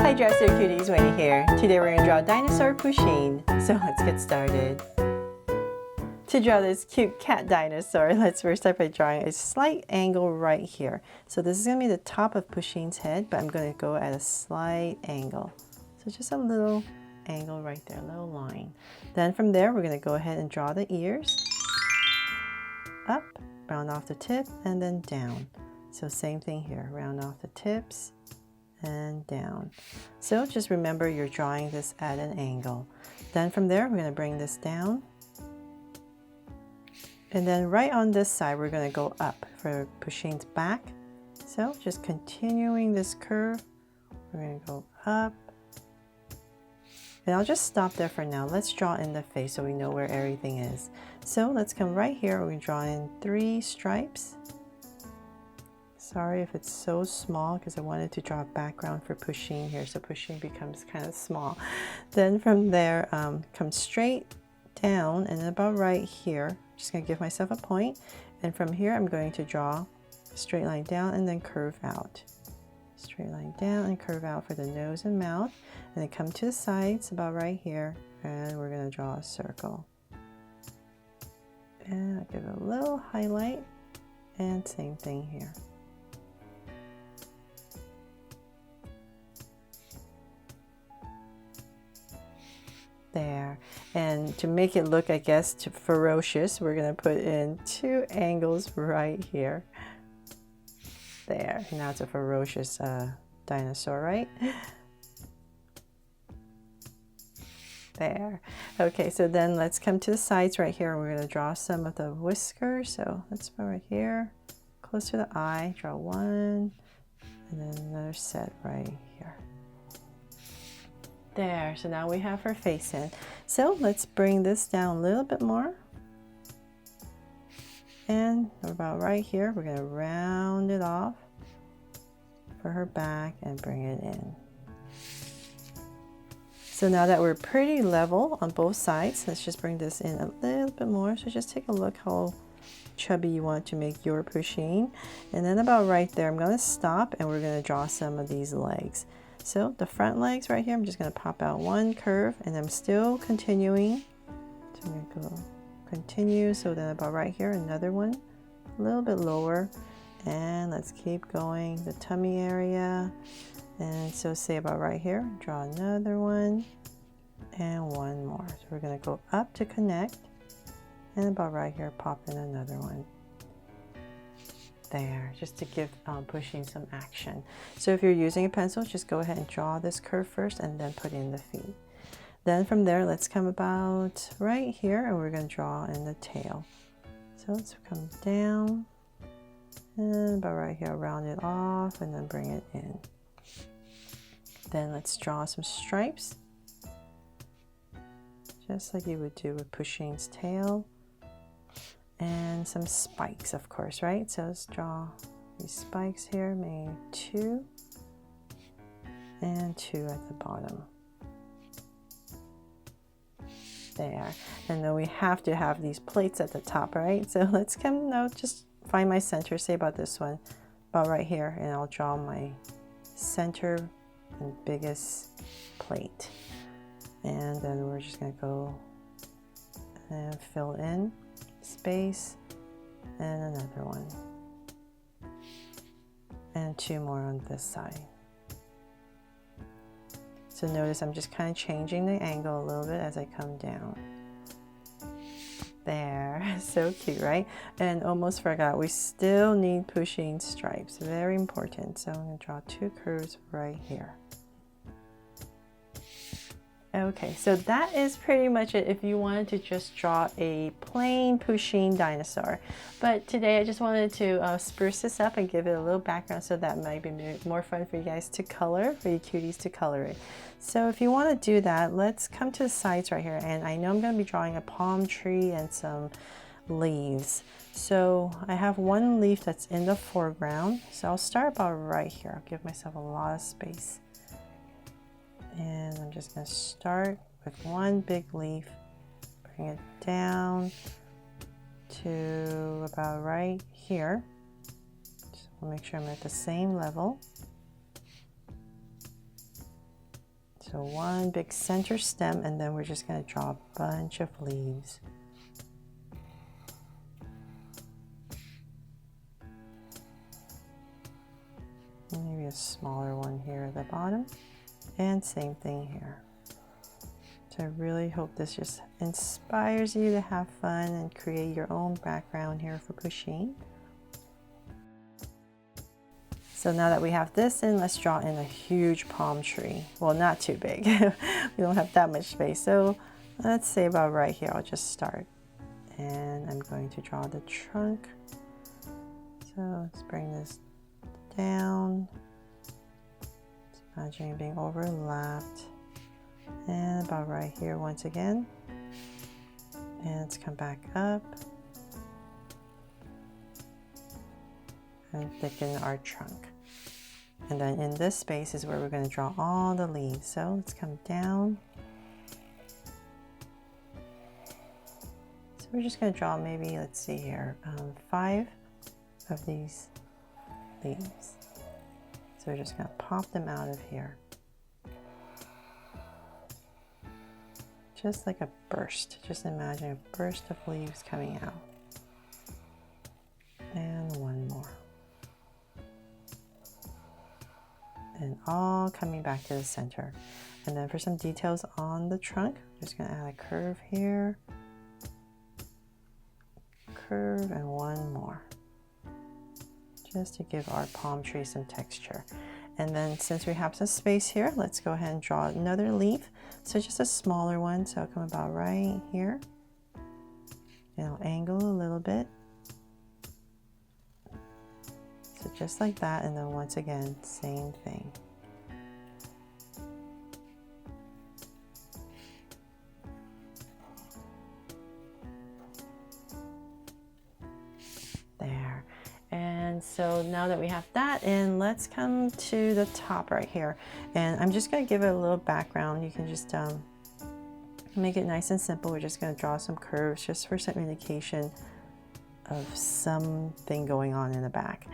Hi Dresser Cuties, Winnie here. Today we're going to draw dinosaur Pusheen. So let's get started. To draw this cute cat dinosaur, let's first start by drawing a slight angle right here. So this is going to be the top of Pusheen's head, but I'm going to go at a slight angle. So just a little angle right there, a little line. Then from there, we're going to go ahead and draw the ears. Up, round off the tip, and then down. So same thing here, round off the tips and down. So just remember you're drawing this at an angle. Then from there, we're going to bring this down. And then right on this side, we're going to go up for Pusheen's back. So just continuing this curve, we're going to go up. And I'll just stop there for now. Let's draw in the face so we know where everything is. So let's come right here. We're going to draw in 3 stripes. Sorry if it's so small because I wanted to draw a background for Pusheen here, so Pusheen becomes kind of small. Then from there, come straight down and about right here. I'm just going to give myself a point. And from here, I'm going to draw a straight line down and then curve out. Straight line down and curve out for the nose and mouth. And then come to the sides about right here, and we're going to draw a circle. And I'll give it a little highlight, and same thing here. There. And to make it look, I guess, ferocious, we're going to put in 2 angles right here. There. Now it's a ferocious dinosaur, right? There. Okay, so then let's come to the sides right here. We're going to draw some of the whiskers. So let's put right here, close to the eye. Draw 1, and then another set right here. There, so now we have her face in. So let's bring this down a little bit more. And about right here, we're going to round it off for her back and bring it in. So now that we're pretty level on both sides, let's just bring this in a little bit more. So just take a look how chubby you want to make your Pusheen. And then about right there, I'm going to stop and we're going to draw some of these legs. So the front legs right here, I'm just going to pop out 1 curve and I'm still continuing. So I'm going to go continue. So then about right here, another one, a little bit lower. And let's keep going, the tummy area. And so say about right here, draw another one and 1 more. So we're going to go up to connect and about right here, pop in another one. There, just to give Pusheen some action. So if you're using a pencil, just go ahead and draw this curve first and then put in the feet. Then from there, let's come about right here and we're going to draw in the tail. So let's come down and about right here, round it off and then bring it in. Then let's draw some stripes, just like you would do with Pusheen's tail. And some spikes, of course, right? So let's draw these spikes here, maybe 2 and 2 at the bottom. There. And then we have to have these plates at the top, right? So let's come now, just find my center, say about this one, about right here, and I'll draw my center and biggest plate. And then we're just going to go and fill in space and another one and 2 more on this side. So notice I'm just kind of changing the angle a little bit as I come down. There, so cute, right? And almost forgot, we still need Pusheen stripes, very important. So I'm going to draw 2 curves right here. Okay, so that is pretty much it if you wanted to just draw a plain Pusheen dinosaur. But today I just wanted to spruce this up and give it a little background so that might be more fun for you guys to color, for you cuties to color it. So if you want to do that, let's come to the sides right here. And I know I'm going to be drawing a palm tree and some leaves. So I have 1 leaf that's in the foreground. So I'll start about right here. I'll give myself a lot of space. And I'm just going to start with 1 big leaf, bring it down to about right here. Just want to make sure I'm at the same level. So one big center stem, and then we're just going to draw a bunch of leaves. Maybe a smaller one here at the bottom, and same thing here. So I really hope this just inspires you to have fun and create your own background here for Pusheen. So now that we have this in, let's draw in a huge palm tree. Well, not too big. We don't have that much space. So let's say about right here, I'll just start. And I'm going to draw the trunk. So let's bring this down. Just imagine it being overlapped. And about right here once again. And let's come back up. And thicken our trunk. And then in this space is where we're going to draw all the leaves. So let's come down. So we're just going to draw maybe, let's see here, 5 of these leaves. So we're just going to pop them out of here. Just like a burst. Just imagine a burst of leaves coming out. And one more. And all coming back to the center. And then for some details on the trunk, I'm just going to add a curve here, curve, and one more, just to give our palm tree some texture. And then since we have some space here, let's go ahead and draw another leaf. So just a smaller one, so I'll come about right here, and I'll angle a little bit. So just like that, and then once again, same thing. There. And so now that we have that in, let's come to the top right here. And I'm just going to give it a little background. You can just make it nice and simple. We're just going to draw some curves just for some indication of something going on in the back,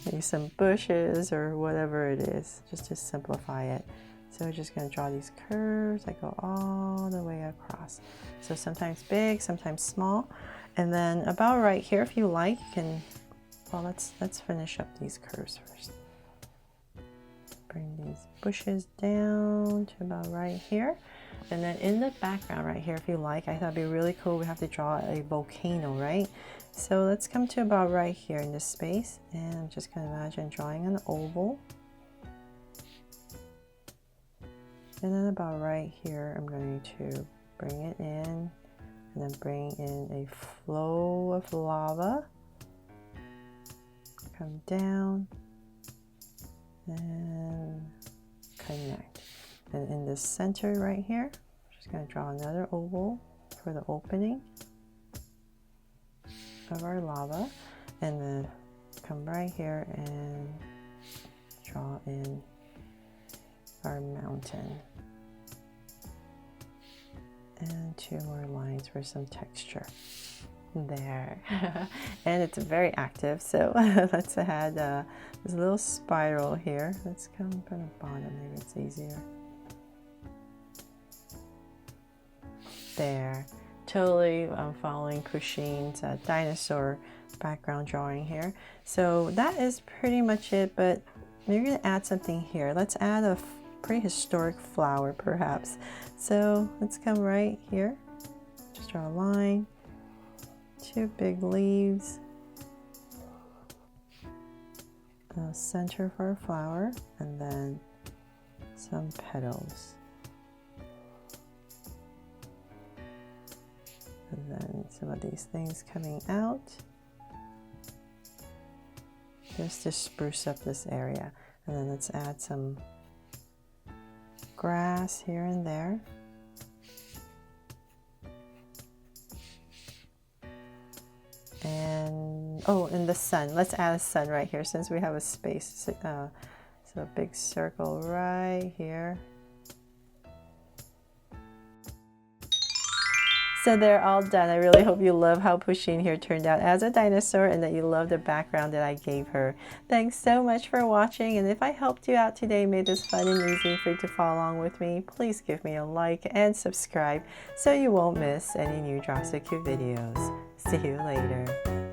maybe some bushes or whatever it is, just to simplify it. So we're just going to draw these curves that go all the way across. So sometimes big, sometimes small. And then about right here, if you like, you can, well, let's finish up these curves first. Bring these bushes down to about right here. And then in the background right here, if you like, I thought it'd be really cool. We have to draw a volcano, right? So let's come to about right here in this space. And I'm just going to imagine drawing an oval. And then about right here, I'm going to bring it in and then bring in a flow of lava. Come down and connect. And in the center right here, I'm just going to draw another oval for the opening of our lava, and then come right here and draw in our mountain. And 2 more lines for some texture. There. And it's very active, so let's add this little spiral here. Let's come from the bottom, maybe it's easier. There. Totally following Pusheen's dinosaur background drawing here. So that is pretty much it, but we're going to add something here. Let's add a prehistoric flower perhaps. So let's come right here, just draw a line, 2 big leaves, a center for a flower, and then some petals. And then some of these things coming out, just to spruce up this area. And then let's add some grass here and there. And oh, and the sun. Let's add a sun right here since we have a space. So a big circle right here. So they're all done. I really hope you love how Pusheen here turned out as a dinosaur and that you love the background that I gave her. Thanks so much for watching, and if I helped you out today, made this fun and easy for you to follow along with me, please give me a like and subscribe so you won't miss any new Dropsic videos. See you later.